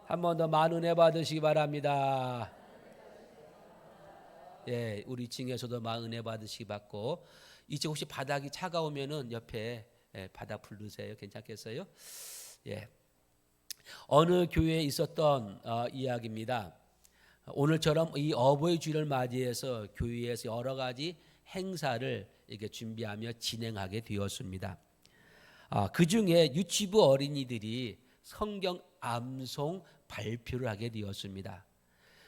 한 번 더 많은 은혜 받으시기 바랍니다. 예, 우리 2층에서도 많은 은혜 받으시기 받고 2층 혹시 바닥이 차가우면은 옆에 바닥 풀르세요. 괜찮겠어요? 예. 어느 교회에 있었던 이야기입니다. 오늘처럼 이 어버이 주일을 맞이해서 교회에서 여러 가지 행사를 이렇게 준비하며 진행하게 되었습니다. 그 중에 유치부 어린이들이 성경 암송 발표를 하게 되었습니다.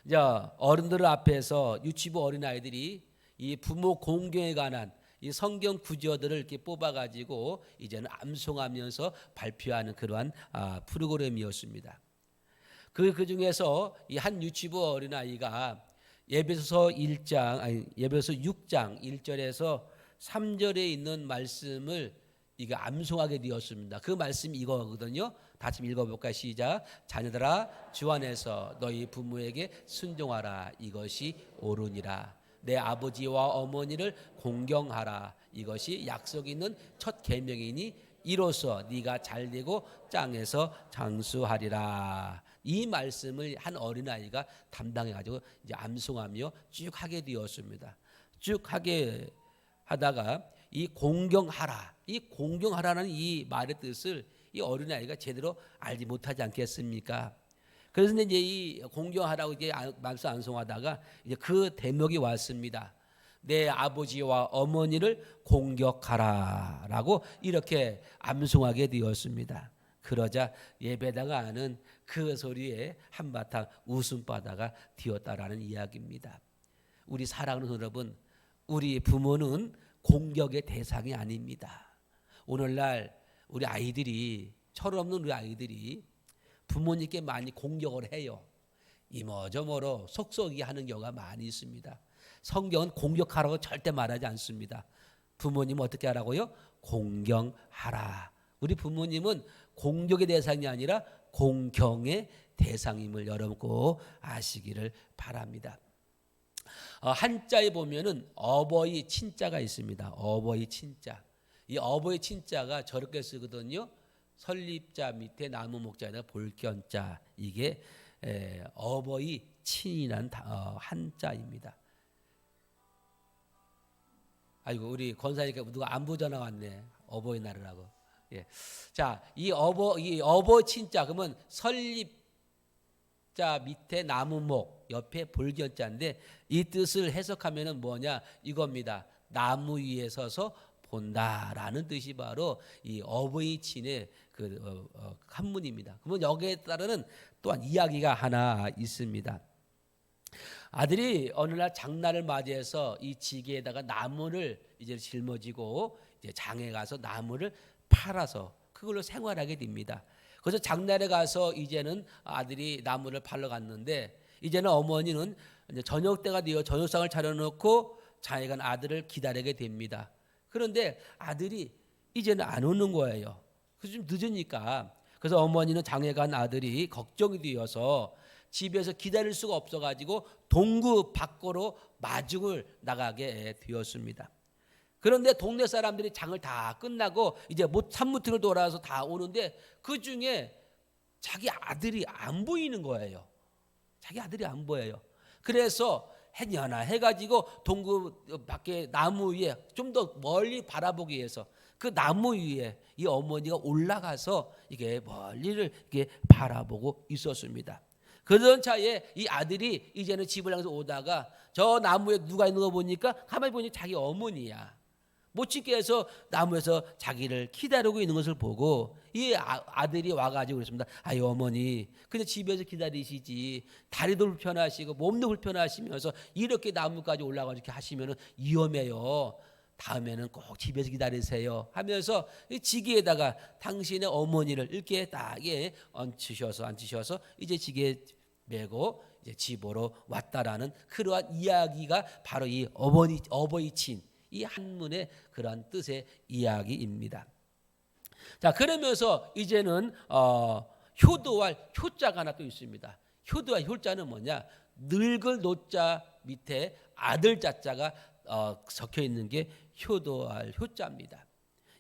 이제 어른들 앞에서 유치부 어린아이들이 이 부모 공경에 관한 이 성경 구절들을 이렇게 뽑아가지고 이제는 암송하면서 발표하는 그러한 프로그램이었습니다. 그 중에서 이 한 유치부 어린아이가 예배소 6장 1절에서 3절에 있는 말씀을 이게 암송하게 되었습니다. 그 말씀이 이거거든요. 다시 읽어볼까요? 시작. 자녀들아 주 안에서 너희 부모에게 순종하라. 이것이 옳으니라. 내 아버지와 어머니를 공경하라. 이것이 약속 있는 첫 계명이니 이로써 네가 잘되고 땅에서 장수하리라. 이 말씀을 한 어린아이가 담당해가지고 이제 암송하며 쭉 하게 되었습니다. 쭉 하게 하다가 이 공경하라는 이 말의 뜻을 이 어린아이가 제대로 알지 못하지 않겠습니까? 그래서 이제 이 공경하라고 이제 말씀 암송하다가 이제 그 대목이 왔습니다. 내 아버지와 어머니를 공격하라라고 이렇게 암송하게 되었습니다. 그러자 예배당하는 그 소리에 한바탕 웃음바다가 튀었다라는 이야기입니다. 우리 사랑하는 여러분, 우리 부모는 공격의 대상이 아닙니다. 오늘날 우리 아이들이 철없는 우리 아이들이 부모님께 많이 공격을 해요. 이모저모로 속썩이 하는 경우가 많이 있습니다. 성경은 공격하라고 절대 말하지 않습니다. 부모님 어떻게 하라고요? 공경하라. 우리 부모님은 공격의 대상이 아니라 공경의 대상임을 여러분 꼭 아시기를 바랍니다. 한자에 보면은 어버이 친자가 있습니다. 어버이 친자. 이 어버이 친자가 저렇게 쓰거든요. 설립자 밑에 나무 목자에다 볼견자. 이게 어버이 친이란 한자입니다. 아이고 우리 권사님께 누가 안부 전화 왔네. 어버이날이라고. 예. 자, 이 어버 친자 그러면 설립자 밑에 나무목 옆에 볼견자인데 이 뜻을 해석하면은 뭐냐 이겁니다. 나무 위에 서서 본다라는 뜻이 바로 이 어버이 친의 그 한문입니다. 그러면 여기에 따르는 또한 이야기가 하나 있습니다. 아들이 어느 날 장날을 맞이해서 이 지게에다가 나무를 이제 짊어지고 이제 장에 가서 나무를 팔아서 그걸로 생활하게 됩니다. 그래서 장날에 가서 이제는 아들이 나무를 팔러 갔는데 이제는 어머니는 이제 저녁 때가 되어 저녁상을 차려놓고 장에 간 아들을 기다리게 됩니다. 그런데 아들이 이제는 안 오는 거예요. 그래서 좀 늦으니까 그래서 어머니는 장에 간 아들이 걱정이 되어서 집에서 기다릴 수가 없어가지고 동구 밖으로 마중을 나가게 되었습니다. 그런데 동네 사람들이 장을 다 끝나고 이제 산무틀을 돌아서 다 오는데 그 중에 자기 아들이 안 보이는 거예요. 자기 아들이 안 보여요. 그래서 해녀나 해가지고 동구 밖에 나무 위에 좀 더 멀리 바라보기 위해서 그 나무 위에 이 어머니가 올라가서 이게 멀리를 이렇게 바라보고 있었습니다. 그러던 차에 이 아들이 이제는 집을 향해서 오다가 저 나무에 누가 있는 거 보니까 가만히 보니 자기 어머니야. 못 찍게 해서 나무에서 자기를 기다리고 있는 것을 보고 이 아들이 와가지고 그랬습니다. 아유 어머니 그냥 집에서 기다리시지 다리도 불편하시고 몸도 불편하시면서 이렇게 나무까지 올라가서 이렇게 하시면 위험해요. 다음에는 꼭 집에서 기다리세요 하면서 이 지게에다가 당신의 어머니를 이렇게 딱 앉히셔서 이제 지게에 메고 이제 집으로 왔다라는 그러한 이야기가 바로 이 어버이 친 이 한문의 그러한 뜻의 이야기입니다. 자 그러면서 이제는 효도할 효자가 하나 또 있습니다. 효도할 효자는 뭐냐? 늙을 노자 밑에 아들 자자가 적혀 있는 게 효도할 효자입니다.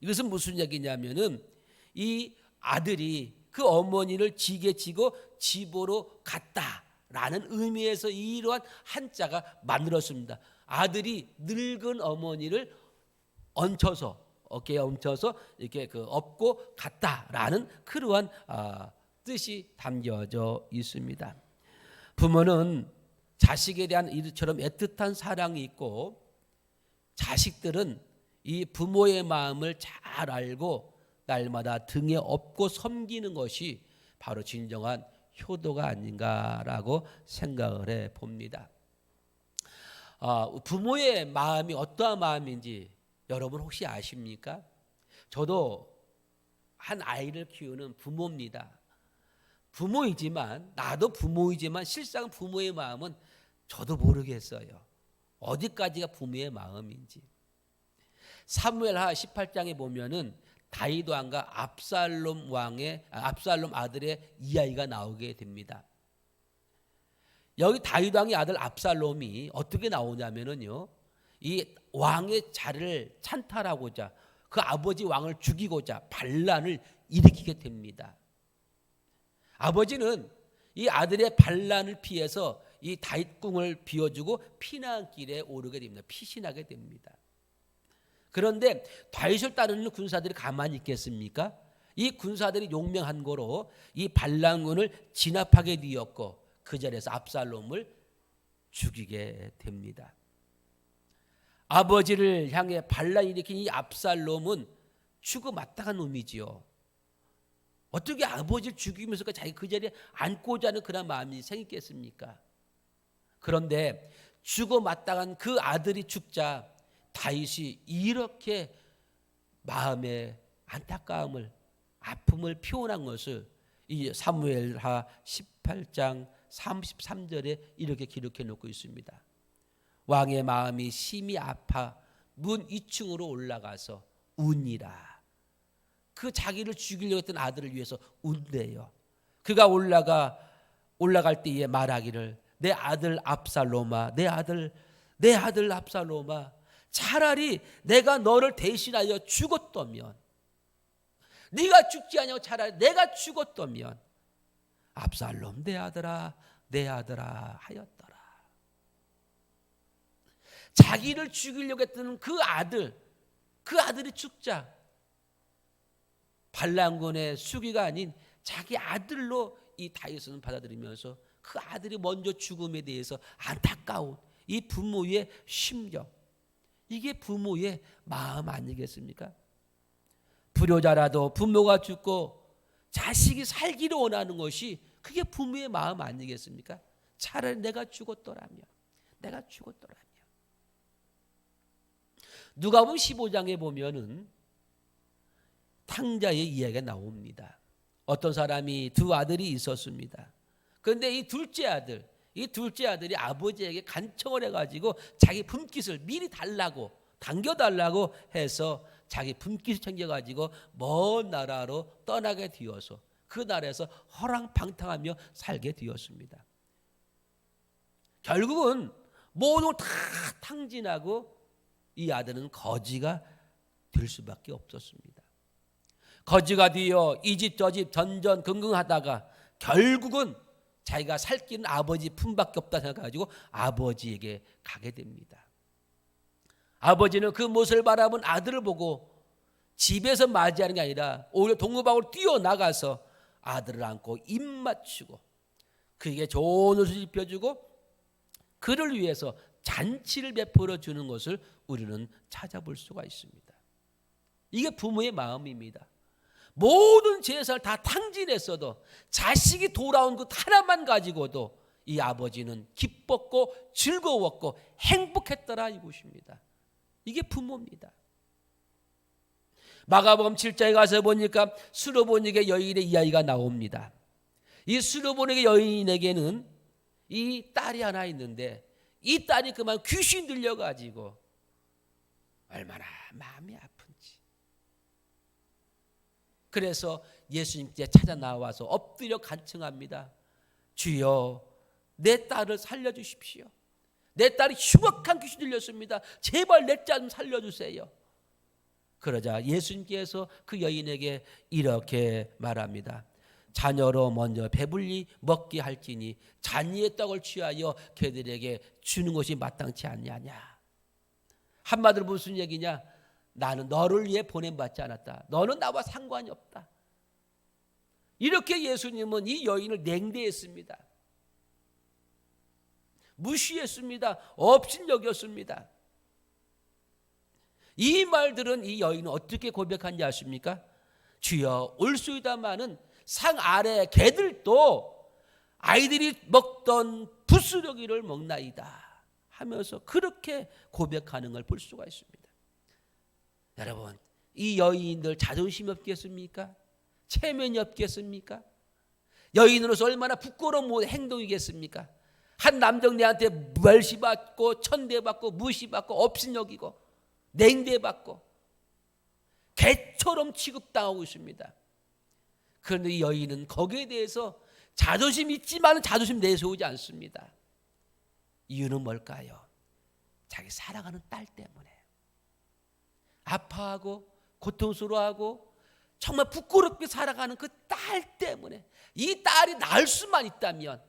이것은 무슨 얘기냐면은 이 아들이 그 어머니를 지게 지고 집으로 갔다라는 의미에서 이러한 한자가 만들었습니다. 아들이 늙은 어머니를 얹혀서 어깨에 얹혀서 이렇게 업고 갔다라는 그러한 뜻이 담겨져 있습니다. 부모는 자식에 대한 이처럼 애틋한 사랑이 있고 자식들은 이 부모의 마음을 잘 알고 날마다 등에 업고 섬기는 것이 바로 진정한 효도가 아닌가라고 생각을 해 봅니다. 부모의 마음이 어떠한 마음인지 여러분 혹시 아십니까? 저도 한 아이를 키우는 부모입니다. 부모이지만 나도 부모이지만 실상 부모의 마음은 저도 모르겠어요. 어디까지가 부모의 마음인지. 사무엘하 18장에 보면은 다윗 왕과 압살롬 아들의 이야기가 나오게 됩니다. 여기 다윗 왕의 아들 압살롬이 어떻게 나오냐면은요, 이 왕의 자리를 찬탈하고자 그 아버지 왕을 죽이고자 반란을 일으키게 됩니다. 아버지는 이 아들의 반란을 피해서 이 다윗 궁을 비워주고 피난길에 오르게 됩니다. 피신하게 됩니다. 그런데 다윗을 따르는 군사들이 가만히 있겠습니까? 이 군사들이 용맹한 거로 이 반란군을 진압하게 되었고 그 자리에서 압살롬을 죽이게 됩니다. 아버지를 향해 반란 일으킨 이 압살롬은 죽어 마땅한 놈이지요. 어떻게 아버지를 죽이면서 자기 그 자리에 앉고자 하는 그런 마음이 생기겠습니까? 그런데 죽어 마땅한 그 아들이 죽자 다윗이 이렇게 마음의 안타까움을 아픔을 표현한 것을 이 사무엘하 18장 33절에 이렇게 기록해 놓고 있습니다. 왕의 마음이 심히 아파 문 2층으로 올라가서 우니라. 그 자기를 죽이려고 했던 아들을 위해서 운대요. 그가 올라갈 때에 말하기를 내 아들 압살롬아, 내 아들 압살롬아, 차라리 내가 너를 대신하여 죽었다면, 네가 죽지 아니하고 차라리 내가 죽었다면 압살롬 내 아들아 하였더라. 자기를 죽이려고 했던 그 아들이 죽자 반란군의 수기가 아닌 자기 아들로 이 다윗은 받아들이면서 그 아들이 먼저 죽음에 대해서 안타까운 이 부모의 심정, 이게 부모의 마음 아니겠습니까? 불효자라도 부모가 죽고 자식이 살기를 원하는 것이 그게 부모의 마음 아니겠습니까? 차라리 내가 죽었더라면. 누가복음 15장에 보면은 탕자의 이야기가 나옵니다. 어떤 사람이 두 아들이 있었습니다. 그런데 이 둘째 아들이 아버지에게 간청을 해가지고 자기 품깃을 미리 당겨달라고 해서 자기 품깃을 챙겨가지고 먼 나라로 떠나게 되어서 그 나라에서 허랑방탕하며 살게 되었습니다. 결국은 모든 걸 다 탕진하고 이 아들은 거지가 될 수밖에 없었습니다. 거지가 되어 이 집 저 집 전전긍긍하다가 결국은 자기가 살 길은 아버지 품밖에 없다 생각해가지고 아버지에게 가게 됩니다. 아버지는 그 모습을 바라본 아들을 보고 집에서 맞이하는 게 아니라 오히려 동무방으로 뛰어나가서 아들을 안고 입 맞추고 그에게 좋은 옷을 입혀주고 그를 위해서 잔치를 베풀어 주는 것을 우리는 찾아볼 수가 있습니다. 이게 부모의 마음입니다. 모든 재산을 다 탕진했어도 자식이 돌아온 것 하나만 가지고도 이 아버지는 기뻤고 즐거웠고 행복했더라 이것입니다. 이게 부모입니다. 마가복음 7장에 가서 보니까 수르보닉의 여인의 이야기가 나옵니다. 이 수르보닉의 여인에게는 이 딸이 하나 있는데 이 딸이 그만 귀신 들려가지고 얼마나 마음이 아픈지. 그래서 예수님께 찾아 나와서 엎드려 간청합니다. 주여, 내 딸을 살려주십시오. 내 딸이 흉악한 귀신 들렸습니다. 제발 내 딸 좀 살려주세요. 그러자 예수님께서 그 여인에게 이렇게 말합니다. 자녀로 먼저 배불리 먹게 할지니 잔이의 떡을 취하여 걔들에게 주는 것이 마땅치 않냐냐. 한마디로 무슨 얘기냐? 나는 너를 위해 보냄받지 않았다. 너는 나와 상관이 없다. 이렇게 예수님은 이 여인을 냉대했습니다. 무시했습니다. 업신여겼습니다. 이 말들은 이 여인은 어떻게 고백한지 아십니까? 주여 올소이다마는 상 아래 개들도 아이들이 먹던 부스러기를 먹나이다 하면서 그렇게 고백하는 걸 볼 수가 있습니다. 여러분, 이 여인들 자존심이 없겠습니까? 체면이 없겠습니까? 여인으로서 얼마나 부끄러운 행동이겠습니까? 한 남정네한테 멸시받고 천대받고 무시받고 업신여기고 냉대받고 개처럼 취급당하고 있습니다. 그런데 이 여인은 거기에 대해서 자존심 있지만 자존심 내세우지 않습니다. 이유는 뭘까요? 자기 사랑하는 딸 때문에 아파하고 고통스러워하고 정말 부끄럽게 살아가는 그 딸 때문에, 이 딸이 나을 수만 있다면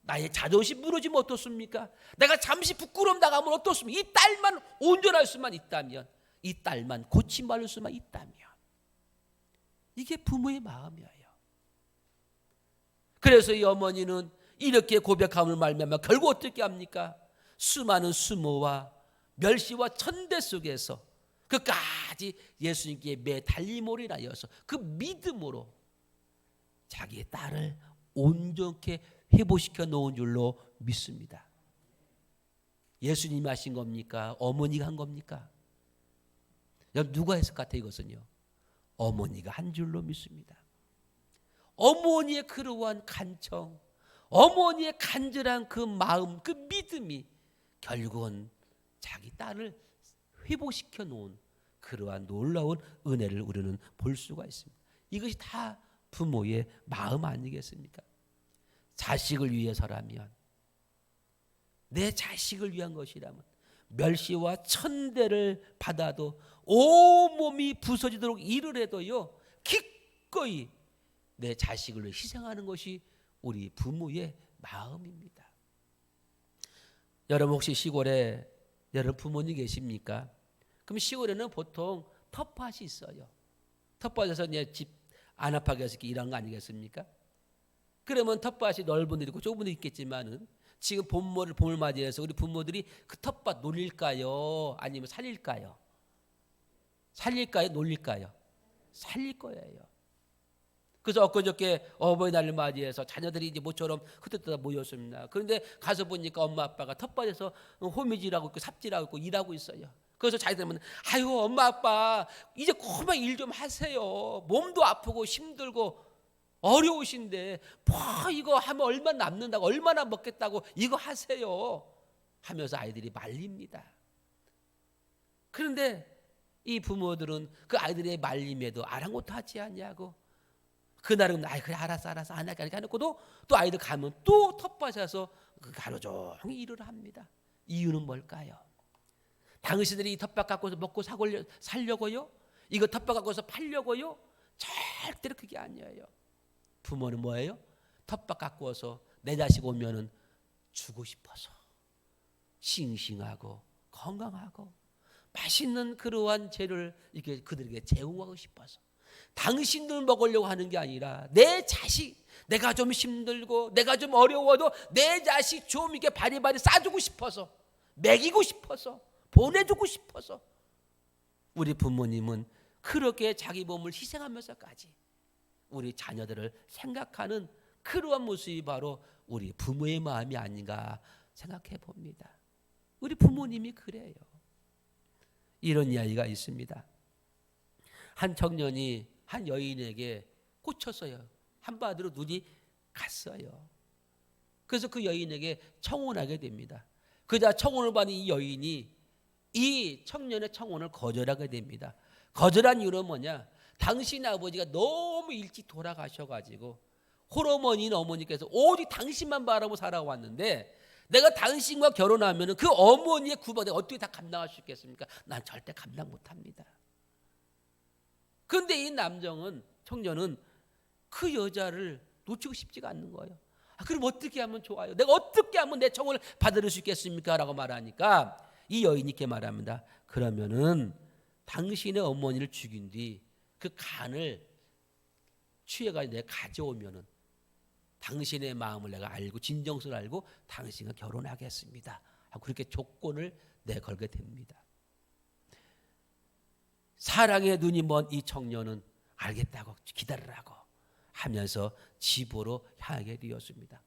나의 자존심 무너지면 어떻습니까? 내가 잠시 부끄러움 당하면 어떻습니까? 이 딸만 온전할 수만 있다면, 이 딸만 고침받을 수만 있다면, 이게 부모의 마음이에요. 그래서 이 어머니는 이렇게 고백함을 말미암아 결국 어떻게 합니까? 수많은 수모와 멸시와 천대 속에서 끝까지 예수님께 매달림으로인하여서 그 믿음으로 자기의 딸을 온전케 회복시켜 놓은 줄로 믿습니다. 예수님이 하신 겁니까? 어머니가 한 겁니까? 여러분, 누가 했을 것 같아요? 이것은요, 어머니가 한 줄로 믿습니다. 어머니의 그러한 간청, 어머니의 간절한 그 마음, 그 믿음이 결국은 자기 딸을 회복시켜 놓은 그러한 놀라운 은혜를 우리는 볼 수가 있습니다. 이것이 다 부모의 마음 아니겠습니까? 자식을 위해서라면, 내 자식을 위한 것이라면 멸시와 천대를 받아도 온몸이 부서지도록 일을 해도요, 기꺼이 내 자식을 희생하는 것이 우리 부모의 마음입니다. 여러분, 혹시 시골에 여러분 부모님 계십니까? 그럼 시골에는 보통 텃밭이 있어요. 텃밭에서 집 안압하게해서 일하는 거 아니겠습니까? 그러면 텃밭이 넓은 데 있고 좁은 데 있겠지만은 지금 봄을 맞이해서 우리 부모들이 그 텃밭 놀릴까요? 아니면 살릴까요? 살릴까요? 놀릴까요? 살릴 거예요. 그래서 엊그저께 어버이날을 맞이해서 자녀들이 이제 모처럼 흩어져 모였습니다. 그런데 가서 보니까 엄마 아빠가 텃밭에서 호미질하고 있고 삽질하고 있고 일하고 있어요. 그래서 자기들은 아유 엄마 아빠 이제 그만 일 좀 하세요. 몸도 아프고 힘들고 어려우신데 뭐 이거 하면 얼마나 남는다고, 얼마나 먹겠다고 이거 하세요 하면서 아이들이 말립니다. 그런데 이 부모들은 그 아이들의 말림에도 아랑곳하지 않냐고, 그날은 그래 알았어 안 할게 해놓고도 또 아이들 가면 또 텃밭에서 하루 종일 일을 합니다. 이유는 뭘까요? 당신들이 이 텃밭 갖고서 먹고 살려고요? 이거 텃밭 갖고서 팔려고요? 절대로 그게 아니에요. 부모는 뭐예요? 텃밭 갖고 와서 내 자식 오면은 주고 싶어서, 싱싱하고 건강하고 맛있는 그러한 재를 이렇게 그들에게 제공하고 싶어서, 당신들 먹으려고 하는 게 아니라 내 자식, 내가 좀 힘들고 내가 좀 어려워도 내 자식 좀 이렇게 바리바리 싸주고 싶어서, 먹이고 싶어서, 보내주고 싶어서, 우리 부모님은 그렇게 자기 몸을 희생하면서까지 우리 자녀들을 생각하는 그러한 모습이 바로 우리 부모의 마음이 아닌가 생각해 봅니다. 우리 부모님이 그래요. 이런 이야기가 있습니다. 한 청년이 한 여인에게 꽂혔어요. 한마디로 눈이 갔어요. 그래서 그 여인에게 청혼하게 됩니다. 그자 청혼을 받은 이 여인이 이 청년의 청혼을 거절하게 됩니다. 거절한 이유는 뭐냐? 당신 아버지가 너무 일찍 돌아가셔가지고 홀어머니인 어머니께서 오직 당신만 바라보고 살아왔는데 내가 당신과 결혼하면 그 어머니의 구박 내가 어떻게 다 감당할 수 있겠습니까? 난 절대 감당 못합니다. 그런데 이 청년은 그 여자를 놓치고 싶지가 않는 거예요. 그럼 어떻게 하면 좋아요? 내가 어떻게 하면 내 청혼을 받을 수 있겠습니까? 라고 말하니까 이 여인이 이렇게 말합니다. 그러면은 당신의 어머니를 죽인 뒤 그 간을 취해가지고 내가 가져오면은 당신의 마음을 내가 알고 진정성을 알고 당신과 결혼하겠습니다 하고 그렇게 조건을 내걸게 됩니다. 사랑의 눈이 먼 이 청년은 알겠다고 기다리라고 하면서 집으로 향하게 되었습니다.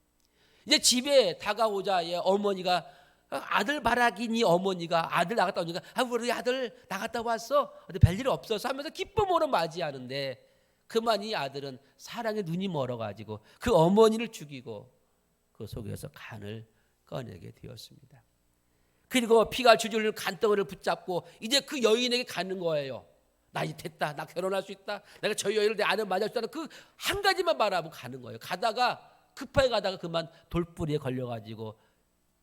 이제 집에 다가오자 어머니가 아들 바라기니 어머니가 아들 나갔다 오니까 우리 아들 나갔다 왔어? 근데 별일 없어서 하면서 기쁨으로 맞이하는데 그만 이 아들은 사랑의 눈이 멀어가지고 그 어머니를 죽이고 그 속에서 간을 꺼내게 되었습니다. 그리고 피가 줄줄 흐르는 간덩어리를 붙잡고 이제 그 여인에게 가는 거예요. 나 이제 됐다. 나 결혼할 수 있다. 내가 저 여인을 내 아내 맞을 수 있다는 그 한 가지만 바라보고 가는 거예요. 가다가 급하게 가다가 그만 돌뿌리에 걸려가지고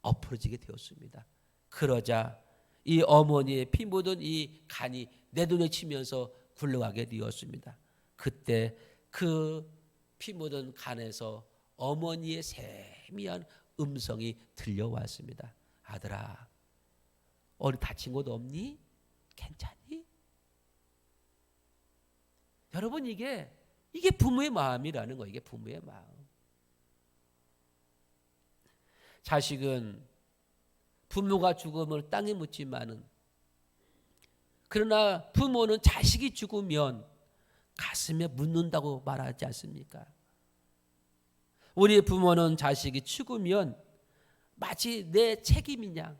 엎어지게 되었습니다. 그러자 이 어머니의 피 묻은 이 간이 내 눈에 치면서 굴러가게 되었습니다. 그때 그 피 묻은 간에서 어머니의 세미한 음성이 들려왔습니다. 아들아, 어디 다친 곳 없니? 괜찮니? 여러분 이게 부모의 마음이라는 거예요. 이게 부모의 마음. 자식은 부모가 죽음을 땅에 묻지만은 그러나 부모는 자식이 죽으면 가슴에 묻는다고 말하지 않습니까? 우리 부모는 자식이 죽으면 마치 내 책임이냐,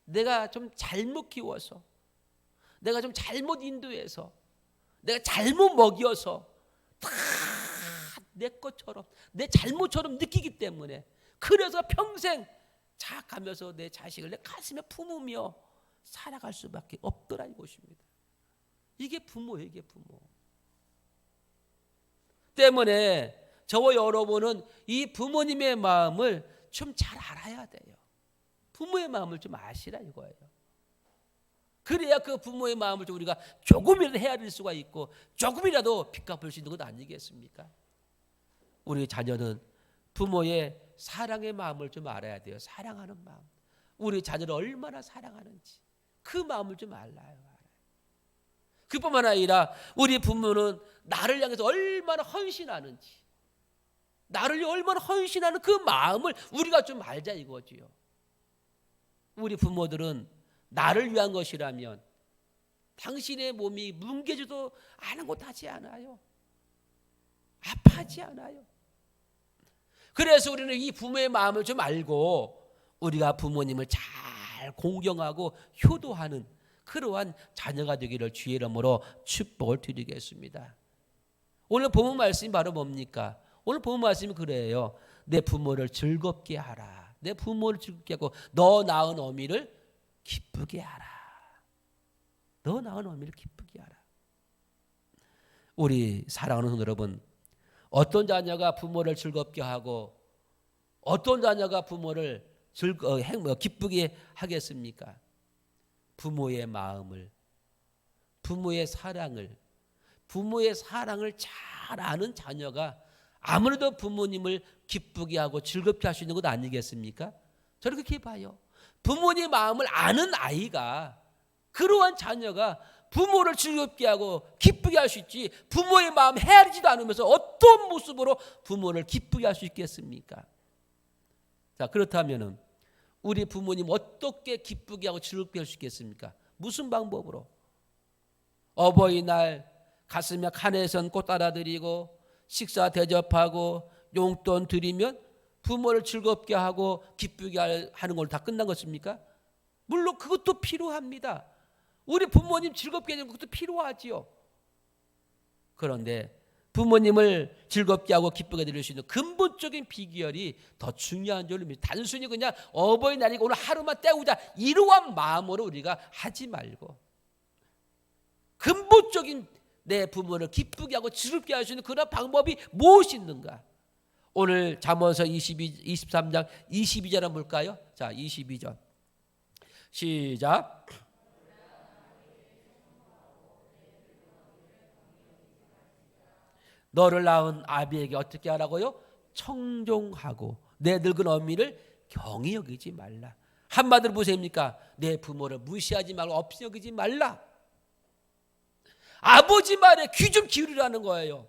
내가 좀 잘못 키워서, 내가 좀 잘못 인도해서, 내가 잘못 먹여서 다 내 것처럼, 내 잘못처럼 느끼기 때문에 그래서 평생 자악하면서 내 자식을 내 가슴에 품으며 살아갈 수밖에 없더라 이것입니다. 이게 부모예요. 이게 부모. 때문에 저와 여러분은 이 부모님의 마음을 좀 잘 알아야 돼요. 부모의 마음을 좀 아시라 이거예요. 그래야 그 부모의 마음을 좀 우리가 조금이라도 헤아릴 수가 있고 조금이라도 빚갚을 수 있는 것 아니겠습니까? 우리 자녀는 부모의 사랑의 마음을 좀 알아야 돼요. 사랑하는 마음. 우리 자녀를 얼마나 사랑하는지 그 마음을 좀 알아요. 그뿐만 아니라 우리 부모는 나를 향해서 얼마나 헌신하는지, 나를 얼마나 헌신하는 그 마음을 우리가 좀 알자 이거지요. 우리 부모들은 나를 위한 것이라면 당신의 몸이 뭉개져도 아무것도 않아요. 아파하지 않아요. 그래서 우리는 이 부모의 마음을 좀 알고 우리가 부모님을 잘 공경하고 효도하는 그러한 자녀가 되기를 주의 이름으로 축복을 드리겠습니다. 오늘 본문 말씀이 바로 뭡니까? 오늘 본문 말씀이 그래요. 내 부모를 즐겁게 하라. 내 부모를 즐겁게 하고 너 낳은 어미를 기쁘게 하라. 너 낳은 어미를 기쁘게 하라. 우리 사랑하는 성도 여러분, 어떤 자녀가 부모를 즐겁게 하고 어떤 자녀가 부모를 기쁘게 하겠습니까? 부모의 마음을, 부모의 사랑을 잘 아는 자녀가 아무래도 부모님을 기쁘게 하고 즐겁게 할 수 있는 것 아니겠습니까? 저는 그렇게 봐요. 부모님 마음을 아는 아이가, 그러한 자녀가 부모를 즐겁게 하고 기쁘게 할 수 있지, 부모의 마음 헤아리지도 않으면서 어떤 모습으로 부모를 기쁘게 할 수 있겠습니까? 자, 그렇다면은 우리 부모님 어떻게 기쁘게 하고 즐겁게 할 수 있겠습니까? 무슨 방법으로? 어버이날 가슴에 카네이션 꽃 따라드리고 식사 대접하고 용돈 드리면 부모를 즐겁게 하고 기쁘게 하는 걸로 다 끝난 것입니까? 물론 그것도 필요합니다. 우리 부모님 즐겁게 하는 것도 필요하지요. 그런데 부모님을 즐겁게 하고 기쁘게 드릴 수 있는 근본적인 비결이 더 중요한 줄 믿습니다. 단순히 그냥 어버이날이고 오늘 하루만 때우자 이러한 마음으로 우리가 하지 말고 근본적인 내 부모를 기쁘게 하고 즐겁게 할 수 있는 그런 방법이 무엇이 있는가? 오늘 잠언서 23장 22절 한번 볼까요? 자, 22절 시작. 너를 낳은 아비에게 어떻게 하라고요? 청종하고 내 늙은 어미를 경히 여기지 말라. 한마디로 무엇입니까? 내 부모를 무시하지 말고 없이 여기지 말라. 아버지 말에 귀 좀 기울이라는 거예요.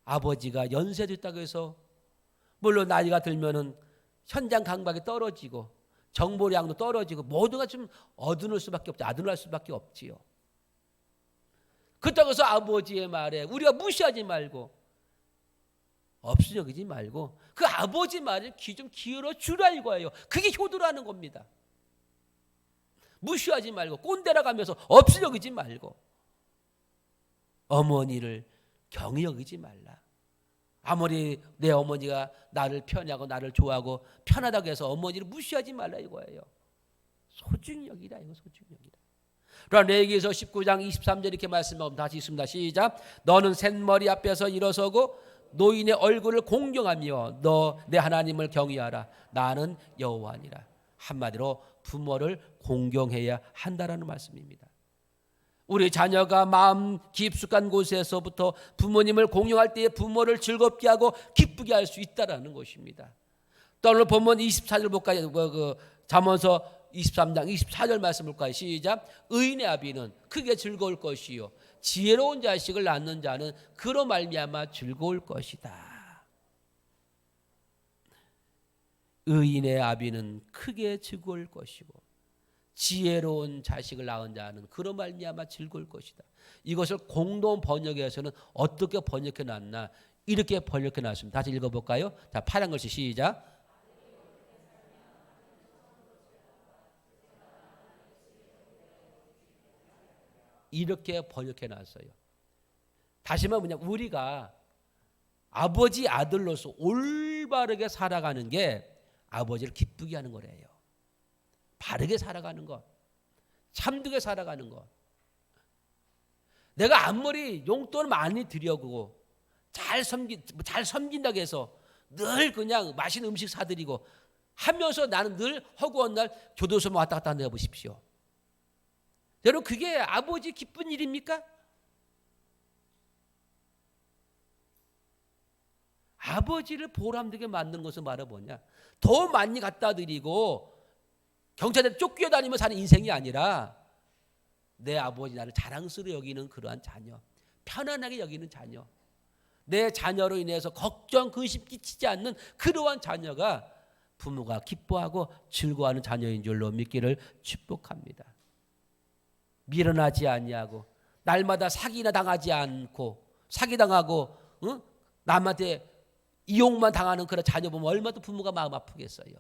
아버지가 연세됐다고 해서 물론 나이가 들면은 현장 감각이 떨어지고 정보량도 떨어지고 모두가 좀 어두울 수밖에 없지, 아둔할 수밖에 없지요. 그렇다고 해서 아버지의 말에 우리가 무시하지 말고 없이 여기지 말고 그 아버지 말에 귀 좀 기울여 주라 이거예요. 그게 효도라는 겁니다. 무시하지 말고 꼰대라 가면서 없이 여기지 말고 어머니를 경히 여기지 말라. 아무리 내 어머니가 나를 편하고 나를 좋아하고 편하다고 해서 어머니를 무시하지 말라 이거예요. 소중히 여기라 이거 소중히 여기라. 그러나 레위기에서 19장 23절 이렇게 말씀하면 다시 있습니다. 시작. 너는 셋머리 앞에서 일어서고 노인의 얼굴을 공경하며 너 내 하나님을 경외하라. 나는 여호와니라. 한마디로 부모를 공경해야 한다라는 말씀입니다. 우리 자녀가 마음 깊숙한 곳에서부터 부모님을 공경할 때에 부모를 즐겁게 하고 기쁘게 할 수 있다라는 것입니다. 또 오늘 본문 24절 볼까요? 잠언서 23장 24절 말씀 볼까요? 시작. 의인의 아비는 크게 즐거울 것이요 지혜로운 자식을 낳는 자는 그로 말미암아 즐거울 것이다. 의인의 아비는 크게 즐거울 것이고 지혜로운 자식을 낳은 자는 그로 말미암아 즐거울 것이다. 이것을 공동 번역에서는 어떻게 번역해 놨나? 이렇게 번역해 놨습니다. 다시 읽어볼까요? 자, 파란 글씨 시작. 이렇게 번역해 놨어요. 다시 말하면 그냥 우리가 아버지 아들로서 올바르게 살아가는 게 아버지를 기쁘게 하는 거래요. 바르게 살아가는 것, 참되게 살아가는 것. 내가 아무리 용돈을 많이 드려고 잘 섬긴다고 해서 늘 그냥 맛있는 음식 사드리고 하면서 나는 늘 허구한 날 교도소만 왔다 갔다 한다 해보십시오. 여러분 그게 아버지 기쁜 일입니까? 아버지를 보람되게 만드는 것을 말해보냐. 더 많이 갖다 드리고 경찰에 쫓겨다니며 사는 인생이 아니라 내 아버지 나를 자랑스러워 여기는 그러한 자녀, 편안하게 여기는 자녀, 내 자녀로 인해서 걱정, 근심 끼치지 않는 그러한 자녀가 부모가 기뻐하고 즐거워하는 자녀인 줄로 믿기를 축복합니다. 밀어나지 아니하고 날마다 사기나 당하지 않고 사기당하고 남한테 이용만 당하는 그런 자녀 보면 얼마나 부모가 마음 아프겠어요.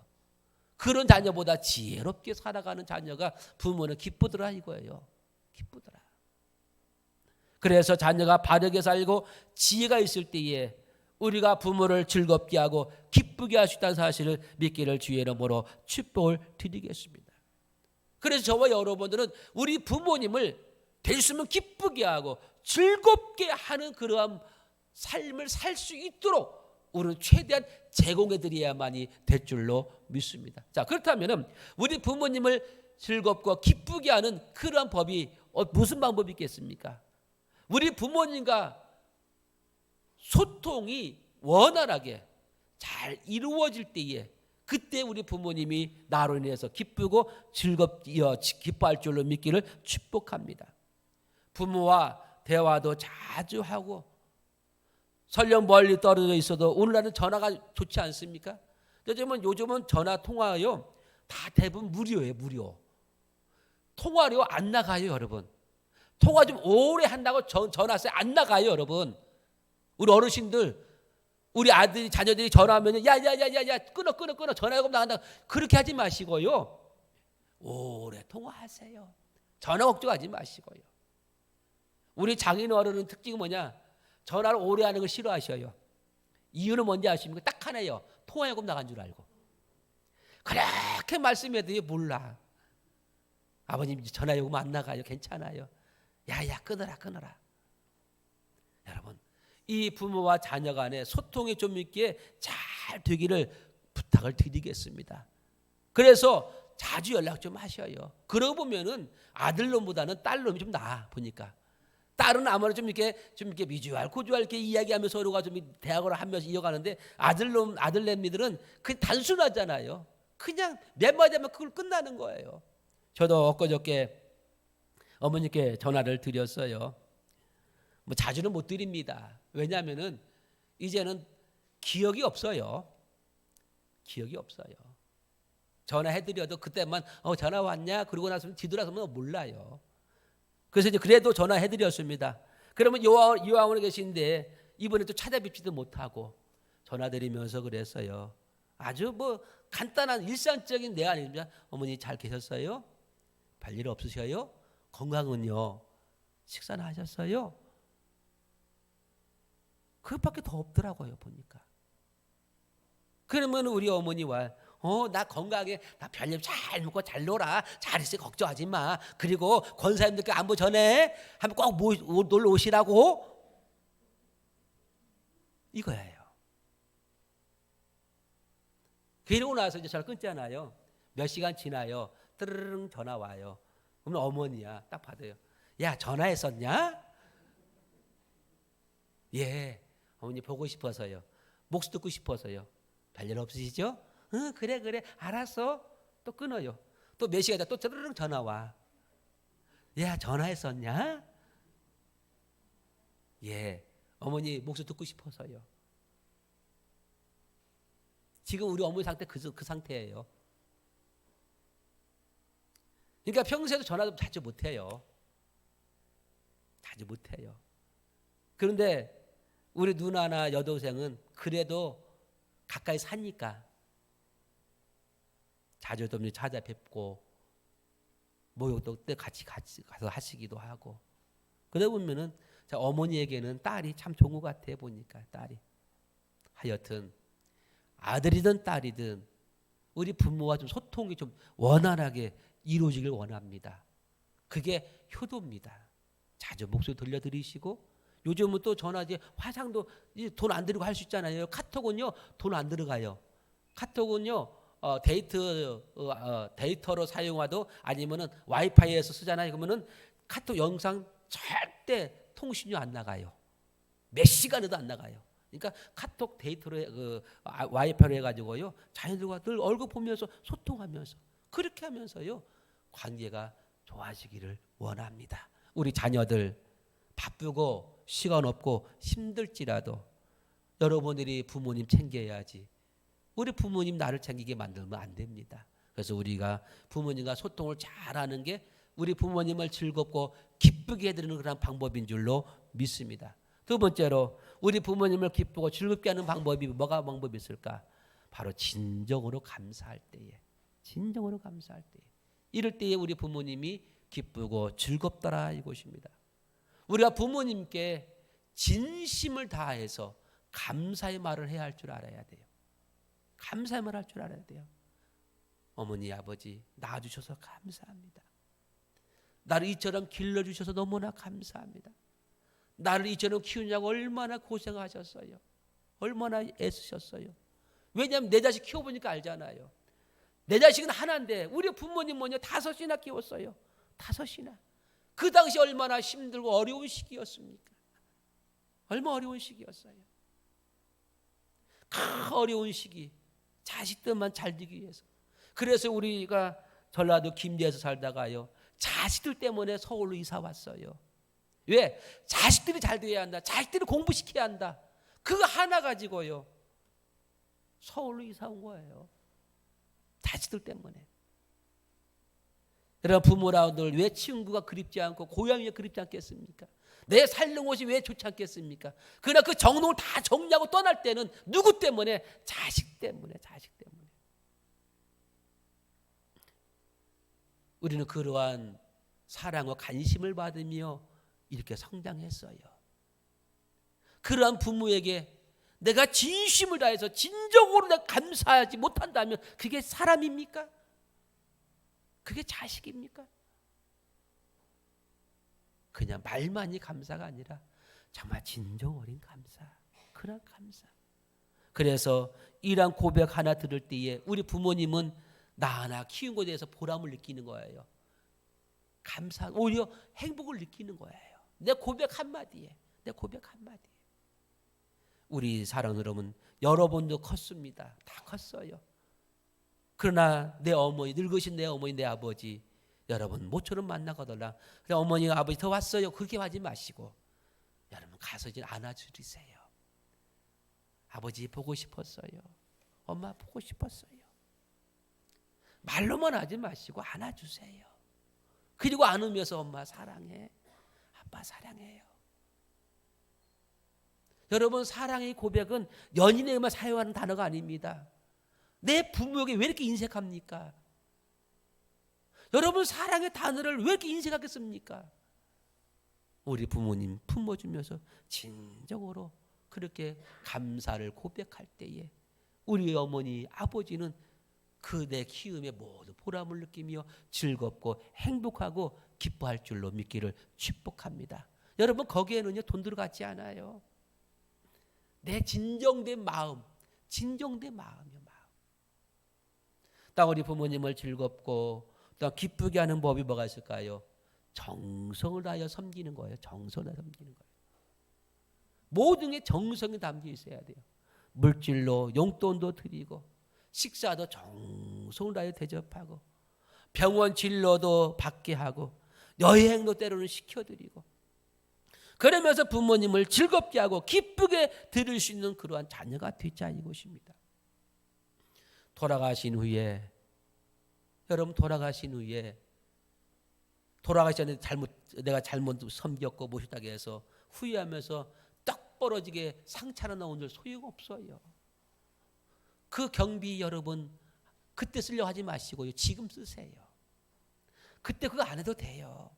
그런 자녀보다 지혜롭게 살아가는 자녀가 부모는 기쁘더라 이거예요. 기쁘더라. 그래서 자녀가 바르게 살고 지혜가 있을 때에 우리가 부모를 즐겁게 하고 기쁘게 할 수 있다는 사실을 믿기를 주의 이름으로 축복을 드리겠습니다. 그래서 저와 여러분들은 우리 부모님을 될 수 있으면 기쁘게 하고 즐겁게 하는 그러한 삶을 살 수 있도록 우리는 최대한 제공해 드려야만이 될 줄로 믿습니다. 자, 그렇다면 우리 부모님을 즐겁고 기쁘게 하는 그러한 법이 무슨 방법이 있겠습니까? 우리 부모님과 소통이 원활하게 잘 이루어질 때에 그때 우리 부모님이 나로 인해서 기쁘고 기뻐할 줄로 믿기를 축복합니다. 부모와 대화도 자주 하고 설령 멀리 떨어져 있어도 오늘날은 전화가 좋지 않습니까? 요즘은 전화 통화요 다 대부분 무료예요. 무료. 통화료 안 나가요 여러분. 통화 좀 오래 한다고 전화세 안 나가요 여러분. 우리 어르신들 우리 아들이 자녀들이 전화하면 야야야야야 끊어 전화요금 나간다 그렇게 하지 마시고요. 오래 통화하세요. 전화 걱정하지 마시고요. 우리 장인어른은 특징이 뭐냐? 전화를 오래 하는 걸 싫어하셔요. 이유는 뭔지 아십니까? 딱 하나예요. 통화요금 나간 줄 알고. 그렇게 말씀해도 몰라. 아버님 전화요금 안 나가요. 괜찮아요. 야야 끊어라. 여러분 이 부모와 자녀 간의 소통이 좀 있게 잘 되기를 부탁을 드리겠습니다. 그래서 자주 연락 좀 하셔요. 그러고 보면은 아들놈보다는 딸놈이 좀 나아 보니까. 딸은 아무래도 좀 이렇게 미주알 고주알 이렇게 이야기하면서 서로가 좀 대화를 하면서 이어가는데 아들내미들은 그 단순하잖아요. 그냥 몇 마디 하면 그걸 끝나는 거예요. 저도 엊그저께 어머니께 전화를 드렸어요. 뭐 자주는 못 드립니다. 왜냐하면은 이제는 기억이 없어요. 기억이 없어요. 전화해드려도 그때만 전화 왔냐? 그러고 나서 뒤돌아서면 몰라요. 그래서 이제 그래도 전화해드렸습니다. 그러면 요양원에 계신데 이번에 또 찾아뵙지도 못하고 전화드리면서 그랬어요. 아주 뭐 간단한 일상적인 내 아닙니까? 어머니 잘 계셨어요? 별일 없으셔요? 건강은요? 식사는 하셨어요? 그것밖에 더 없더라고요 보니까. 그러면 우리 어머니와 나 건강해. 나 별일 잘 먹고 잘 놀아. 잘 있어. 걱정하지 마. 그리고 권사님들께 안부 전해. 하면 꼭 놀러 오시라고. 이거예요. 그러고 나서 이제 전화 끊잖아요. 몇 시간 지나요. 뜨르릉 전화 와요. 그러면 어머니야. 딱 받아요. 야, 전화했었냐? 예. 어머니 보고 싶어서요. 목소리 듣고 싶어서요. 별일 없으시죠? 응, 그래 알았어. 또 끊어요. 또 몇 시간 있다 또 쩌르륵 전화 와. 야, 전화했었냐? 예, 어머니 목소리 듣고 싶어서요. 지금 우리 어머니 상태 그 상태예요. 그러니까 평소에도 전화도 자주 못해요. 자주 못해요. 그런데 우리 누나나 여동생은 그래도 가까이 사니까 자주 좀 찾아뵙고 목욕도 때 같이 가서 하시기도 하고. 그러다 보면은 어머니에게는 딸이 참 좋은 것 같아 보니까 딸이. 하여튼 아들이든 딸이든 우리 부모와 좀 소통이 좀 원활하게 이루어지길 원합니다. 그게 효도입니다. 자주 목소리 들려드리시고 요즘은 또 전화지 화상도 돈 안 들이고 할 수 있잖아요. 카톡은요 돈 안 들어가요. 카톡은요 데이터로 사용하도 아니면은 와이파이에서 쓰잖아요. 그러면은 카톡 영상 절대 통신료 안 나가요. 몇 시간에도 안 나가요. 그러니까 카톡 데이터로 와이파이로 해가지고요 자녀들과 늘 얼굴 보면서 소통하면서 그렇게 하면서요 관계가 좋아지기를 원합니다. 우리 자녀들 바쁘고 시간 없고 힘들지라도 여러분들이 부모님 챙겨야지. 우리 부모님 나를 챙기게 만들면 안 됩니다. 그래서 우리가 부모님과 소통을 잘하는 게 우리 부모님을 즐겁고 기쁘게 해드리는 그런 방법인 줄로 믿습니다. 두 번째로 우리 부모님을 기쁘고 즐겁게 하는 방법이 뭐가 방법이 있을까? 바로 진정으로 감사할 때에. 진정으로 감사할 때에. 이럴 때에 우리 부모님이 기쁘고 즐겁더라 이것입니다. 우리가 부모님께 진심을 다해서 감사의 말을 해야 할 줄 알아야 돼요. 감사의 말을 할 줄 알아야 돼요. 어머니 아버지 낳아주셔서 감사합니다. 나를 이처럼 길러주셔서 너무나 감사합니다. 나를 이처럼 키우냐고 얼마나 고생하셨어요. 얼마나 애쓰셨어요. 왜냐하면 내 자식 키워보니까 알잖아요. 내 자식은 하나인데 우리 부모님 뭐냐 5이나 키웠어요. 5이나. 그 당시 얼마나 힘들고 어려운 시기였습니까? 얼마나 어려운 시기였어요. 그 어려운 시기 자식들만 잘 되기 위해서. 그래서 우리가 전라도 김제에서 살다가요 자식들 때문에 서울로 이사 왔어요. 왜? 자식들이 잘 돼야 한다. 자식들을 공부시켜야 한다. 그거 하나 가지고요 서울로 이사 온 거예요. 자식들 때문에. 여러분 부모라들 왜 친구가 그립지 않고 고향이 그립지 않겠습니까? 내 살는 곳이 왜 좋지 않겠습니까? 그러나 그 정동을 다 정리하고 떠날 때는 누구 때문에? 자식 때문에. 자식 때문에. 우리는 그러한 사랑과 관심을 받으며 이렇게 성장했어요. 그러한 부모에게 내가 진심을 다해서 진정으로 내가 감사하지 못한다면 그게 사람입니까? 그게 자식입니까? 그냥 말만이 감사가 아니라 정말 진정 어린 감사, 그런 감사. 그래서 이런 고백 하나 들을 때에 우리 부모님은 나 하나 키운 것에 대해서 보람을 느끼는 거예요. 감사, 오히려 행복을 느끼는 거예요. 내 고백 한마디에, 내 고백 한마디에. 우리 사랑하는 여러분, 여러분도 컸습니다. 다 컸어요. 그러나 내 어머니, 늙으신 내 어머니, 내 아버지, 여러분 모처럼 만나거들라. 그래, 어머니, 아버지 더 왔어요. 그렇게 하지 마시고 여러분 가서 이제 안아주세요. 아버지 보고 싶었어요. 엄마 보고 싶었어요. 말로만 하지 마시고 안아주세요. 그리고 안으면서 엄마 사랑해, 아빠 사랑해요. 여러분, 사랑의 고백은 연인에게만 사용하는 단어가 아닙니다. 내 부모에게 왜 이렇게 인색합니까? 여러분, 사랑의 단어를 왜 이렇게 인색하겠습니까? 우리 부모님 품어주면서 진정으로 그렇게 감사를 고백할 때에 우리 어머니, 아버지는 그 내 키움에 모두 보람을 느끼며 즐겁고 행복하고 기뻐할 줄로 믿기를 축복합니다. 여러분, 거기에는요 돈 들어가지 않아요. 내 진정된 마음, 진정된 마음이요, 마음. 딱 우리 부모님을 즐겁고 또 기쁘게 하는 법이 뭐가 있을까요? 정성을 다하여 섬기는 거예요. 정성을 다하여 섬기는 거예요. 모든 게 정성이 담겨 있어야 돼요. 물질로 용돈도 드리고 식사도 정성을 다하여 대접하고 병원 진료도 받게 하고 여행도 때로는 시켜드리고 그러면서 부모님을 즐겁게 하고 기쁘게 들을 수 있는 그러한 자녀가 되지 않은 것입니다. 돌아가신 후에, 여러분 돌아가신 후에 돌아가기 전에 내가 잘못 섬겼고 모시다고 해서 후회하면서 떡 벌어지게 상처 하나 나온 줄 소용없어요. 그 경비 여러분 그때 쓰려고 하지 마시고요. 지금 쓰세요. 그때 그거 안 해도 돼요.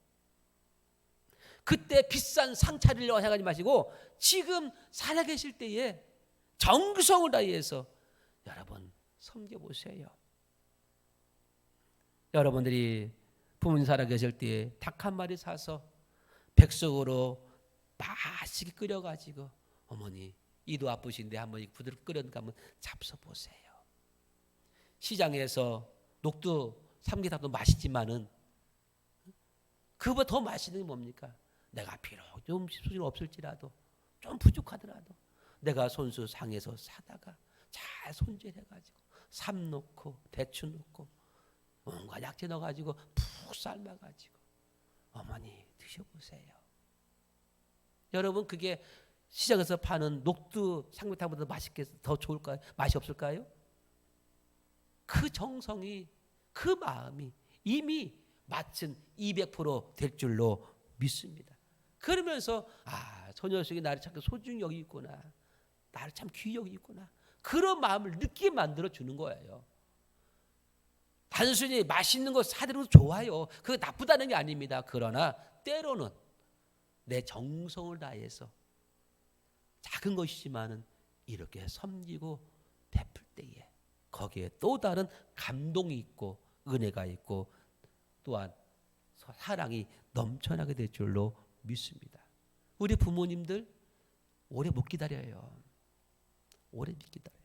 그때 비싼 상차리려고 생각하지 마시고 지금 살아계실 때에 정성을 다해서 여러분 섬겨보세요. 여러분들이 부모님 살아계실 때에 닭 한 마리 사서 백숙으로 맛있게 끓여가지고 어머니 이도 아프신데 한번 부드럽게 끓여니까 한번 잡숴보세요. 시장에서 녹두 삼계탕도 맛있지만은 그보다 더 맛있는 게 뭡니까? 내가 비록 좀 수준이 없을지라도 좀 부족하더라도 내가 손수 상에서 사다가 잘 손질해가지고 삶 넣고 대추 넣고 뭔가 약재 넣어가지고 푹 삶아가지고 어머니 드셔보세요. 여러분 그게 시장에서 파는 녹두 삼계탕보다 맛있게 더 좋을까요? 맛이 없을까요? 그 정성이 그 마음이 이미 맛은 200% 될 줄로 믿습니다. 그러면서 저 녀석이 나를 참 소중히 여기있구나. 나를 참 귀히 여기있구나. 그런 마음을 느끼게 만들어주는 거예요. 단순히 맛있는 거 사드리는 것도 좋아요. 그게 나쁘다는 게 아닙니다. 그러나 때로는 내 정성을 다해서 작은 것이지만은 이렇게 섬기고 베풀 때에 거기에 또 다른 감동이 있고 은혜가 있고 또한 사랑이 넘쳐나게 될 줄로 믿습니다. 우리 부모님들 오래 못 기다려요. 오래 못 기다려요.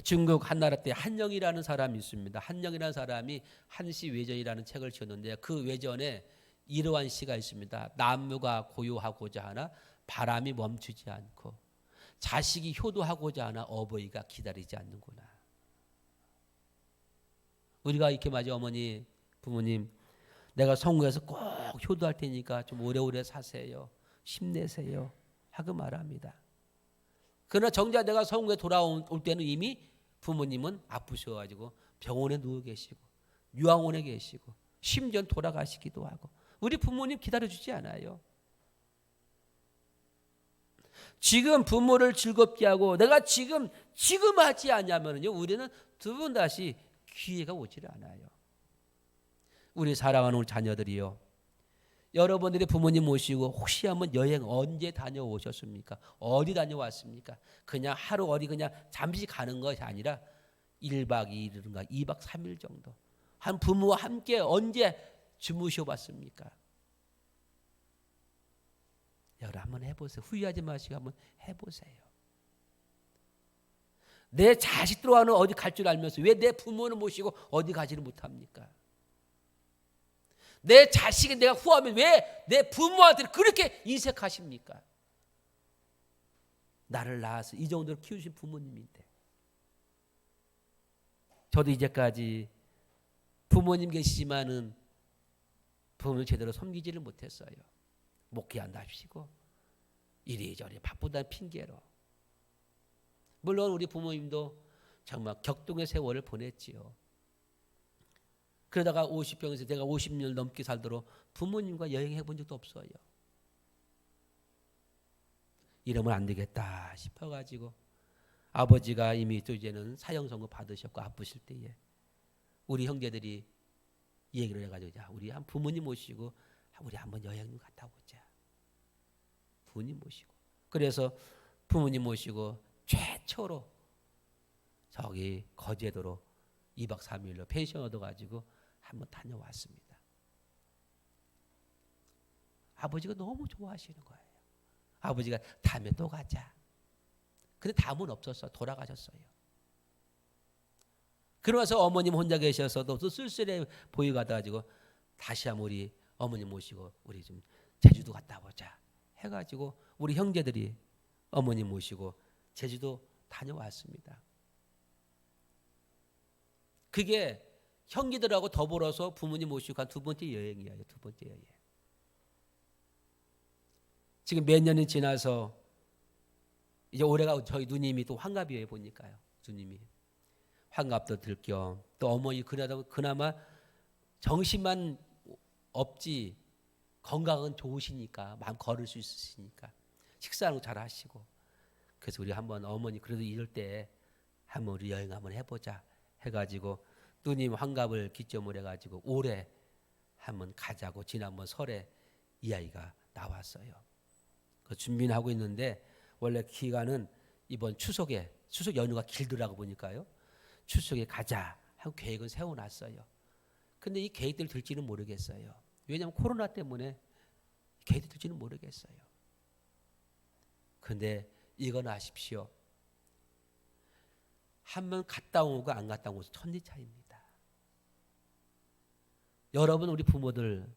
중국 한나라 때 한영이라는 사람이 있습니다. 한영이라는 사람이 한시 외전이라는 책을 지었는데 그 외전에 이러한 시가 있습니다. 나무가 고요하고자 하나 바람이 멈추지 않고 자식이 효도하고자 하나 어버이가 기다리지 않는구나. 우리가 이렇게 말하죠. 어머니, 부모님, 내가 성공해서 꼭 효도할 테니까 좀 오래오래 사세요. 힘내세요. 하고 말합니다. 그러나 정작 내가 성공에 돌아올 때는 이미 부모님은 아프셔가지고 병원에 누워 계시고 유황원에 계시고 심지어 돌아가시기도 하고 우리 부모님 기다려주지 않아요. 지금 부모를 즐겁게 하고 내가 지금 하지 않냐면요 우리는 두 번 다시 기회가 오지를 않아요. 우리 사랑하는 우리 자녀들이요. 여러분들이 부모님 모시고 혹시 한번 여행 언제 다녀오셨습니까? 어디 다녀왔습니까? 그냥 하루 어디 그냥 잠시 가는 것이 아니라 1박 2일인가 2박 3일 정도 한 부모와 함께 언제 주무셔 봤습니까? 여러분 한번 해보세요. 후회하지 마시고 한번 해보세요. 내 자식 들어가는 어디 갈 줄 알면서 왜 내 부모는 모시고 어디 가지를 못합니까? 내 자식이 내가 후하면 왜 내 부모한테 그렇게 인색하십니까? 나를 낳아서 이 정도로 키우신 부모님인데. 저도 이제까지 부모님 계시지만은 부모님 제대로 섬기지를 못했어요. 목회한다 하시고 이리저리 바쁘다는 핑계로. 물론 우리 부모님도 정말 격동의 세월을 보냈지요. 그러다가 50병에서 내가 50년 넘게 살도록 부모님과 여행해 본 적도 없어요. 이러면 안 되겠다 싶어가지고 아버지가 이미 또 이제는 사형 선고 받으셨고 아프실 때에 우리 형제들이 얘기를 해가지고 자 우리 한 부모님 모시고 우리 한번 여행 좀 갔다 오자. 부모님 모시고 그래서 부모님 모시고 최초로 저기 거제도로 2박 3일로 펜션 얻어가지고 한번 다녀왔습니다. 아버지가 너무 좋아하시는 거예요. 아버지가 다음에 또 가자. 근데 다음은 없었어. 돌아가셨어요. 그러면서 어머님 혼자 계셔서도 또 쓸쓸해 보여가지고 다시 한번 우리 어머님 모시고 우리 좀 제주도 갔다 오자 해가지고 우리 형제들이 어머님 모시고 제주도 다녀왔습니다. 그게 형제들하고 더불어서 부모님 모시고 간 두 번째 여행이에요. 두 번째 여행. 지금 몇 년이 지나서 이제 올해가 저희 누님이 또 환갑이에요. 보니까요. 누님이. 환갑도 들 겸 또 어머니 그나마 정신만 없지 건강은 좋으시니까 마음 걸을 수 있으시니까 식사도 잘 하시고 그래서 우리 한번 어머니 그래도 이럴 때 한번 우리 여행 한번 해보자 해가지고 누님 환갑을 기점으로 해가지고 올해 한번 가자고 지난번 설에 이 아이가 나왔어요. 그 준비는 하고 있는데 원래 기간은 이번 추석 연휴가 길더라고 보니까요. 추석에 가자 하고 계획은 세워놨어요. 근데 이 계획대로 될지는 모르겠어요. 왜냐하면 코로나 때문에 계획대로 될지는 모르겠어요. 근데 이건 아십시오. 한 번 갔다 오고 안 갔다 오고 천지 차이입니다. 여러분 우리 부모들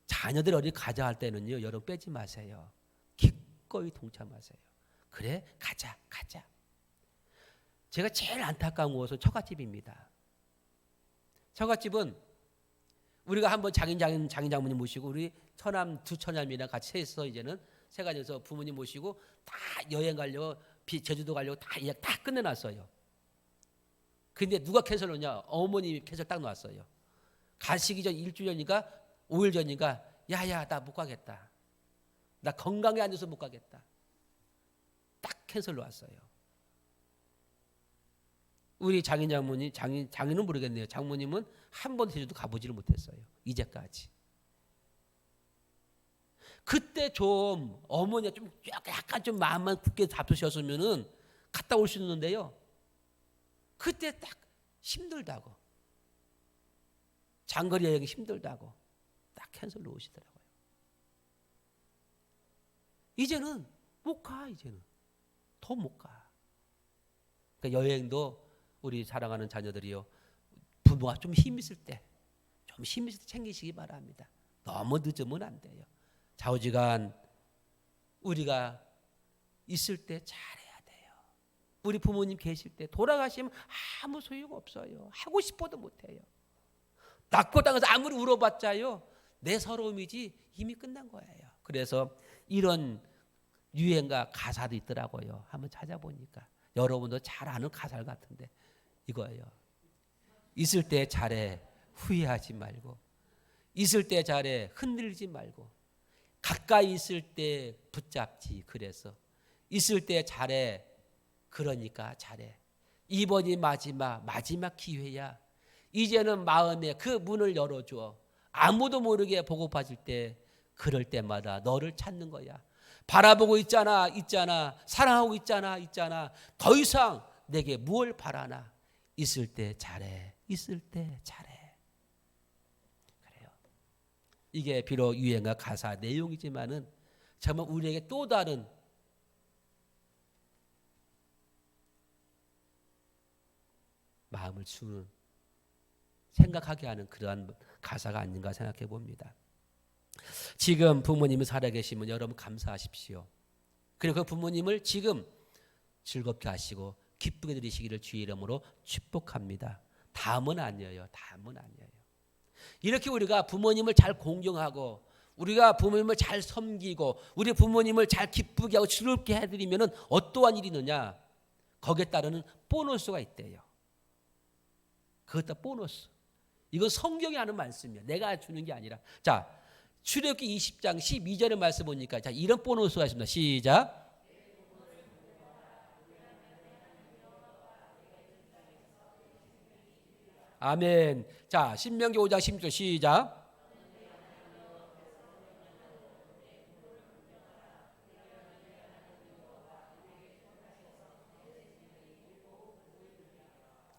자녀들 어디 가자 할 때는요. 여러분 빼지 마세요. 기꺼이 동참하세요. 그래 가자. 제가 제일 안타까운 것은 처갓집입니다. 처갓집은 우리가 한번 장인 장모님 모시고 우리 처남 두 처남이랑 같이 셋이서 이제는 세 가지에서 부모님 모시고 다 여행 가려고 제주도 가려고 다 예약 다 끝내놨어요. 근데 누가 캔슬했냐? 어머님이 캔슬 딱 놨어요. 가시기 전 일주일 전인가 5일 전인가 야야 나 못 가겠다. 나 건강에 안 돼서 못 가겠다. 딱 캔슬 놨어요. 우리 장인은 모르겠네요. 장모님은 한 번 제주도 가보지를 못했어요. 이제까지. 그때 좀 어머니가 좀 약간 좀 마음만 굳게 잡수셨으면은 갔다 올 수 있는데요. 그때 딱 힘들다고. 장거리 여행이 힘들다고 딱 캔슬 놓으시더라고요. 이제는 못 가. 이제는 더 못 가. 그러니까 여행도 우리 사랑하는 자녀들이요. 부모가 좀 힘 있을 때 챙기시기 바랍니다. 너무 늦으면 안 돼요. 좌우지간 우리가 있을 때 잘해야 돼요. 우리 부모님 계실 때 돌아가시면 아무 소용 없어요. 하고 싶어도 못해요. 낳고 땅에서 아무리 울어봤자요. 내 서러움이지 이미 끝난 거예요. 그래서 이런 유행가 가사도 있더라고요. 한번 찾아보니까 여러분도 잘 아는 가사 같은데 이거예요. 있을 때 잘해 후회하지 말고 있을 때 잘해 흔들리지 말고 가까이 있을 때 붙잡지 그래서 있을 때 잘해 그러니까 잘해 이번이 마지막 기회야. 이제는 마음에 그 문을 열어줘. 아무도 모르게 보고파질 때 그럴 때마다 너를 찾는 거야. 바라보고 있잖아 사랑하고 있잖아 더 이상 내게 무엇을 바라나. 있을 때 잘해 그래요. 이게 비록 유행가 가사 내용이지만은 정말 우리에게 또 다른 마음을 주는 생각하게 하는 그러한 가사가 아닌가 생각해 봅니다. 지금 부모님이 살아계시면 여러분 감사하십시오. 그리고 그 부모님을 지금 즐겁게 하시고 기쁘게 드리시기를 주의 이름으로 축복합니다. 다음은 아니에요. 다음은 아니에요. 이렇게 우리가 부모님을 잘 공경하고 우리가 부모님을 잘 섬기고 우리 부모님을 잘 기쁘게 하고 즐겁게 해드리면 어떠한 일이 있느냐? 거기에 따르는 보너스가 있대요. 그것도 보너스. 이건 성경이 하는 말씀이에요. 내가 주는 게 아니라. 자, 출애굽기 20장 12절의 말씀 보니까 자, 이런 보너스가 있습니다. 시작. 아멘. 자, 신명기 5장 16절 시작.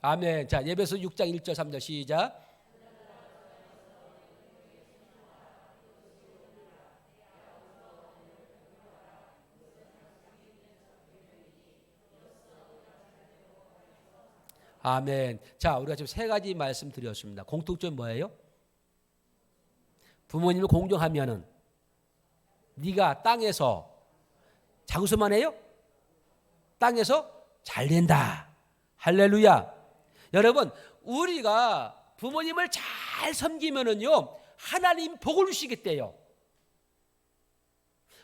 아멘. 자, 예배서 6장 1절 3절 시작. 아멘. 자, 우리가 지금 세 가지 말씀 드렸습니다. 공통점이 뭐예요? 부모님을 공경하면은 네가 땅에서 장수만 해요? 땅에서 잘 된다. 할렐루야. 여러분, 우리가 부모님을 잘 섬기면은요, 하나님 복을 주시겠대요.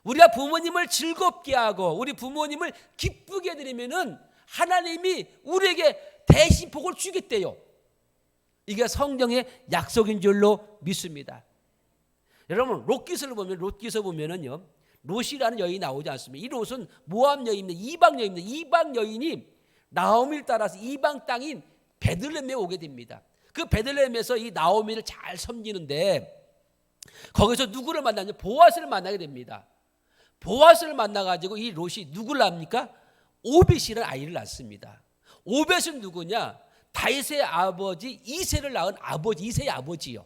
우리가 부모님을 즐겁게 하고 우리 부모님을 기쁘게 드리면은 하나님이 우리에게 대신 복을 주겠대요. 이게 성경의 약속인 줄로 믿습니다. 여러분, 롯기서를 보면은요, 롯이라는 여인이 나오지 않습니다. 이 롯은 모압 여인입니다. 이방 여인입니다. 이방 여인이 나오미를 따라서 이방 땅인 베들레헴에 오게 됩니다. 그 베들레헴에서 이 나오미를 잘 섬기는데 거기서 누구를 만나냐? 보아스를 만나게 됩니다. 보아스를 만나가지고 이 롯이 누구를 낳습니까? 오벳이라는 아이를 낳습니다. 오벳은 누구냐? 다윗의 아버지 이새를 낳은 아버지, 이새의 아버지요.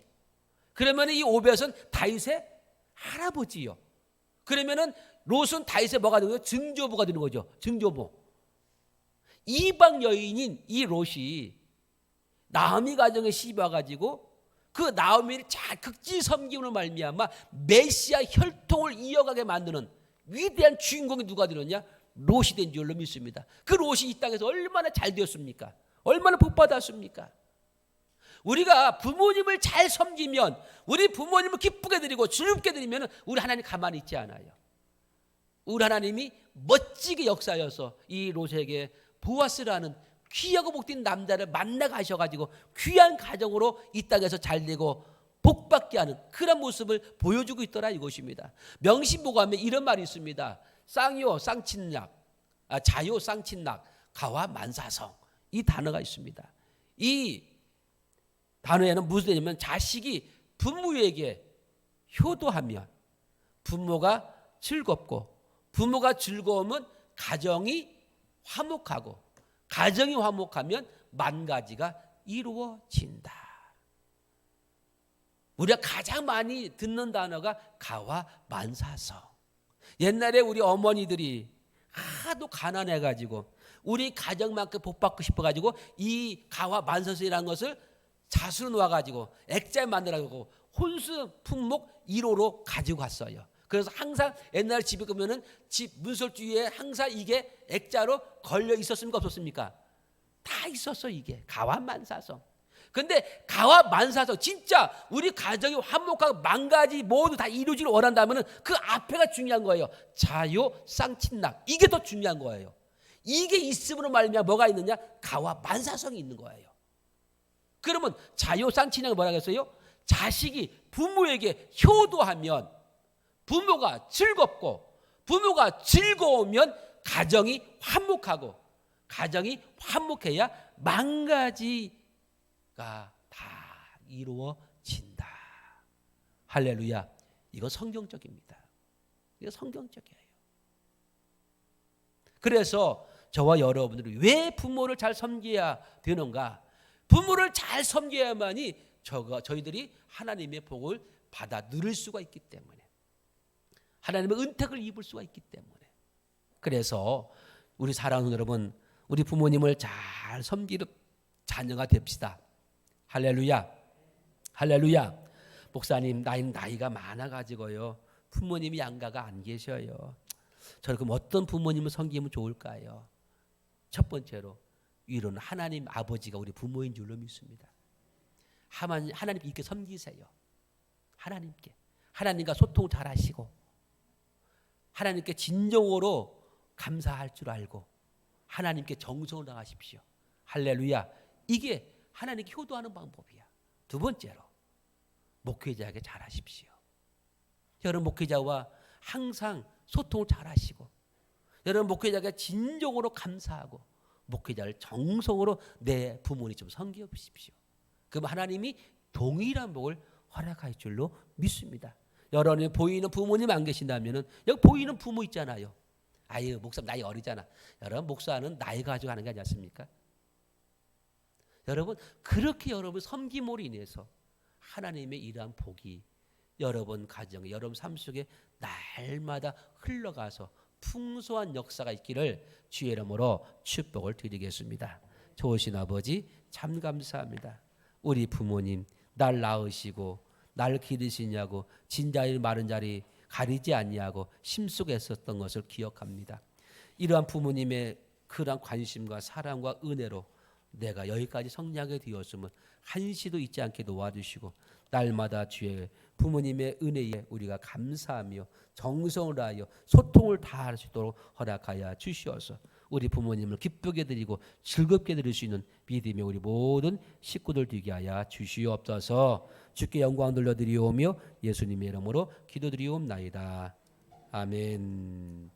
그러면 이 오벳은 다윗의 할아버지요. 그러면은 롯은 다윗의 뭐가 되는 거예요? 증조부가 되는 거죠. 증조부. 이방 여인인 이 롯이 나오미 가정에 시집와가지고 그 나오미를 잘 극지 섬김으로 말미암아 메시아 혈통을 이어가게 만드는 위대한 주인공이 누가 되느냐? 롯이 된 줄로 믿습니다. 그 롯이 이 땅에서 얼마나 잘 되었습니까? 얼마나 복받았습니까? 우리가 부모님을 잘 섬기면, 우리 부모님을 기쁘게 드리고 즐겁게 드리면 우리 하나님 가만히 있지 않아요. 우리 하나님이 멋지게 역사여서 이 롯에게 보아스라는 귀하고 복된 남자를 만나 가셔가지고 귀한 가정으로 이 땅에서 잘 되고 복받게 하는 그런 모습을 보여주고 있더라 이것입니다. 명심보감에 이런 말이 있습니다. 쌍요 쌍친낙, 자요 쌍친낙, 가와 만사성, 이 단어가 있습니다. 이 단어에는 무슨 뜻이냐면 자식이 부모에게 효도하면 부모가 즐겁고, 부모가 즐거우면 가정이 화목하고, 가정이 화목하면 만 가지가 이루어진다. 우리가 가장 많이 듣는 단어가 가와 만사성. 옛날에 우리 어머니들이 하도 가난해가지고 우리 가정만큼 복받고 싶어가지고 이 가와 만사성이라는 것을 자수로 놓아가지고 액자에 만들어가지고 혼수 품목 1호로 가지고 갔어요. 그래서 항상 옛날 집에 가면은 집 문설주에 항상 이게 액자로 걸려 있었습니까? 없었습니까? 다 있었어. 이게 가와 만사성. 근데 가와 만사성, 진짜 우리 가정이 화목하고 만 가지 모두 다 이루어지길 원한다면 그 앞에가 중요한 거예요. 자요 쌍친낙, 이게 더 중요한 거예요. 이게 있음으로 말미암아 뭐가 있느냐? 가와 만사성이 있는 거예요. 그러면 자요 쌍친낙이 뭐라고 했어요? 자식이 부모에게 효도하면 부모가 즐겁고, 부모가 즐거우면 가정이 화목하고, 가정이 화목해야 만 가지가 다 이루어진다. 할렐루야. 이거 성경적입니다. 이거 성경적이에요. 그래서 저와 여러분들이 왜 부모를 잘 섬겨야 되는가? 부모를 잘 섬겨야만이 저희들이 하나님의 복을 받아 누릴 수가 있기 때문에, 하나님의 은택을 입을 수가 있기 때문에. 그래서 우리 사랑하는 여러분, 우리 부모님을 잘 섬기는 자녀가 됩시다. 할렐루야. 할렐루야. 목사님, 나이가 많아가지고요, 부모님이 양가가 안 계셔요. 저는 그럼 어떤 부모님을 섬기면 좋을까요? 첫 번째로 위로는 하나님 아버지가 우리 부모인 줄로 믿습니다. 하나님께 이렇게 섬기세요. 하나님과 소통 잘 하시고 하나님께 진정으로 감사할 줄 알고 하나님께 정성을 다하십시오. 할렐루야. 이게 하나님께 효도하는 방법이야. 두 번째로 목회자에게 잘하십시오. 여러분 목회자와 항상 소통을 잘하시고 여러분 목회자에게 진정으로 감사하고 목회자를 정성으로 내 부모님 좀 섬겨 보십시오. 그럼 하나님이 동일한 복을 허락할 줄로 믿습니다. 여러분이 보이는 부모님 안 계신다면은 여기 보이는 부모 있잖아요. 아유, 목사 나이 어리잖아. 여러분 목사는 나이 가지고 하는 게 아니지 않습니까? 여러분 그렇게 여러분 섬김으로 인해서 하나님의 이러한 복이 여러분 가정에 여러분 삶 속에 날마다 흘러가서 풍성한 역사가 있기를 주의 이름으로 축복을 드리겠습니다. 좋으신 아버지 참 감사합니다. 우리 부모님 날 낳으시고 날 기르시냐고 진자리 마른 자리 가리지 아니하고 심속에 했었던 것을 기억합니다. 이러한 부모님의 그러한 관심과 사랑과 은혜로 내가 여기까지 성장하게 되었음을 한시도 잊지 않게 도와주시고 날마다 주의 부모님의 은혜에 우리가 감사하며 정성을 다하여 소통을 다할 수 있도록 허락하여 주시어서 우리 부모님을 기쁘게 드리고 즐겁게 드릴 수 있는 믿음의 우리 모든 식구들 되게 하여 주시옵소서. 주께 영광 돌려드리오며 예수님의 이름으로 기도드리옵나이다. 아멘.